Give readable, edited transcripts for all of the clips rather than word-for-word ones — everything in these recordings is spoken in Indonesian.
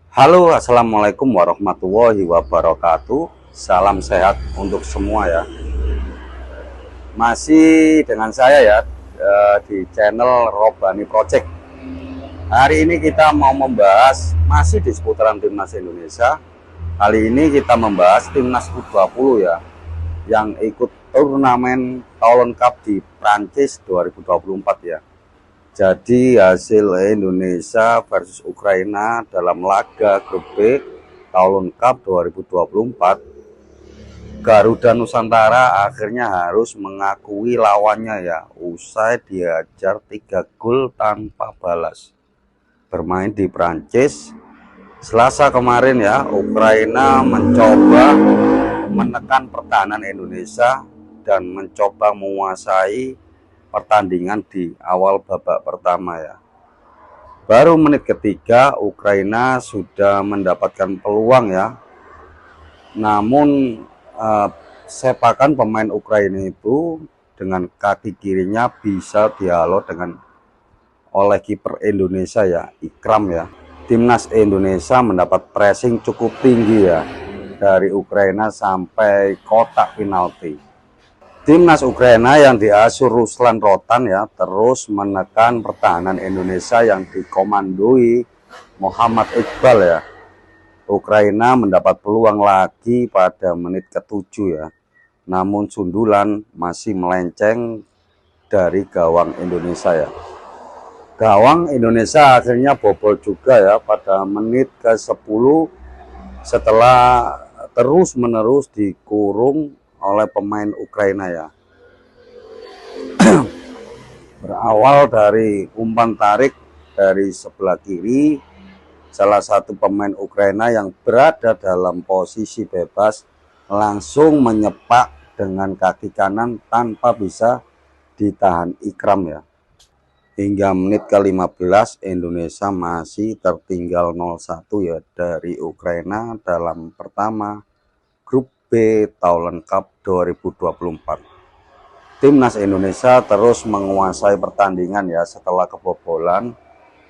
Halo, assalamualaikum warahmatullahi wabarakatuh. Salam sehat untuk semua ya. Masih dengan saya ya di channel Robani Project. Hari ini kita mau membahas masih di seputaran timnas Indonesia. Kali ini kita membahas timnas U20 ya, yang ikut turnamen Toulon Cup di Prancis 2024 ya. Jadi hasil Indonesia versus Ukraina dalam laga grup B Toulon Cup 2024, Garuda Nusantara akhirnya harus mengakui lawannya ya, usai dihajar 3 gol tanpa balas. Bermain di Prancis Selasa kemarin ya, Ukraina mencoba menekan pertahanan Indonesia dan mencoba menguasai pertandingan di awal babak pertama ya. Baru menit ketiga Ukraina sudah mendapatkan peluang ya. Namun sepakan pemain Ukraina itu dengan kaki kirinya bisa dihalau oleh kiper Indonesia ya, Ikram ya. Timnas Indonesia mendapat pressing cukup tinggi ya dari Ukraina sampai kotak penalti. Timnas Ukraina yang diasuh Ruslan Rotan ya terus menekan pertahanan Indonesia yang dikomandoi Muhammad Iqbal ya. Ukraina mendapat peluang lagi pada menit ke-7 ya. Namun sundulan masih melenceng dari gawang Indonesia ya. Gawang Indonesia akhirnya bobol juga ya pada menit ke-10 setelah terus-menerus dikurung oleh pemain Ukraina ya. Berawal dari umpan tarik dari sebelah kiri, salah satu pemain Ukraina yang berada dalam posisi bebas langsung menyepak dengan kaki kanan tanpa bisa ditahan Ikram ya. Hingga menit ke-15 Indonesia masih tertinggal 0-1 ya dari Ukraina dalam pertama grup B Toulon Cup 2024. Timnas Indonesia terus menguasai pertandingan ya setelah kebobolan,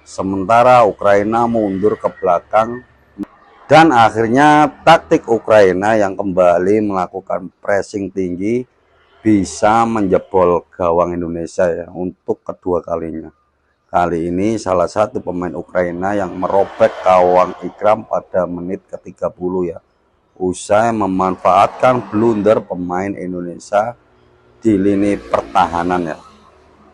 sementara Ukraina mundur ke belakang dan akhirnya taktik Ukraina yang kembali melakukan pressing tinggi bisa menjebol gawang Indonesia ya untuk kedua kalinya. Kali ini salah satu pemain Ukraina yang merobek gawang Ikram pada menit ke-30 ya, usai memanfaatkan blunder pemain Indonesia di lini pertahanan ya.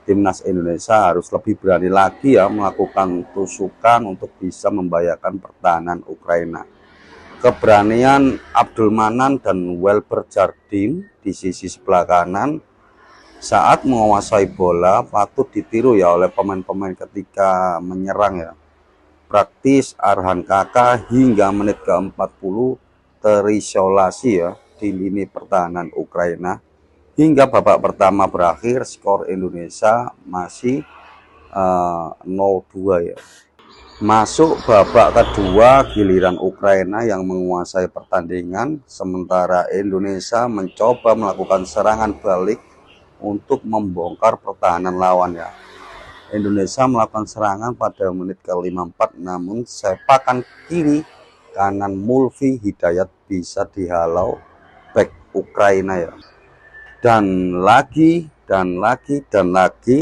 Timnas Indonesia harus lebih berani lagi ya melakukan tusukan untuk bisa membahayakan pertahanan Ukraina. Keberanian Abdul Manan dan Welber Jardim di sisi sebelah kanan saat menguasai bola patut ditiru ya oleh pemain-pemain ketika menyerang ya. Praktis Arhan Kakak hingga menit ke-40 terisolasi ya di lini pertahanan Ukraina. Hingga babak pertama berakhir, skor Indonesia masih 0-2 ya. Masuk babak kedua, giliran Ukraina yang menguasai pertandingan, sementara Indonesia mencoba melakukan serangan balik untuk membongkar pertahanan lawan ya. Indonesia melakukan serangan pada menit ke-54, namun sepakan kiri kanan Mulfi Hidayat bisa dihalau back Ukraina ya. Dan lagi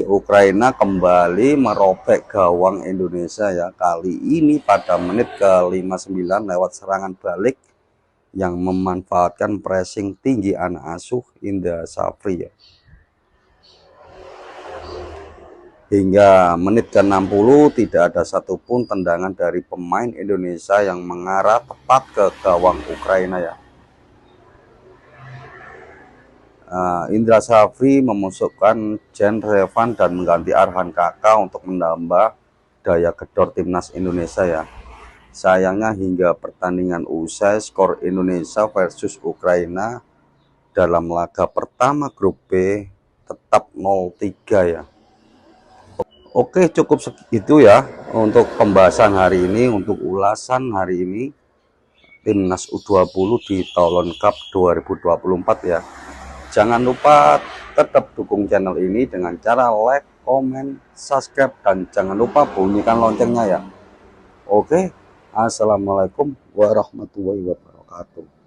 Ukraina kembali merobek gawang Indonesia ya. Kali ini pada menit ke-59 lewat serangan balik yang memanfaatkan pressing tinggi anak asuh Indra Safri ya. Hingga menit ke-60 tidak ada satupun tendangan dari pemain Indonesia yang mengarah tepat ke gawang Ukraina ya. Indra Safri memasukkan Jen Revan dan mengganti Arhan Kakak untuk menambah daya gedor timnas Indonesia ya. Sayangnya hingga pertandingan usai, skor Indonesia versus Ukraina dalam laga pertama grup B tetap 0-3 ya. Oke, cukup segitu ya untuk pembahasan hari ini, untuk ulasan hari ini timnas U20 di Toulon Cup 2024 ya. Jangan lupa tetap dukung channel ini dengan cara like, komen, subscribe, dan jangan lupa bunyikan loncengnya ya. Oke, Assalamualaikum warahmatullahi wabarakatuh.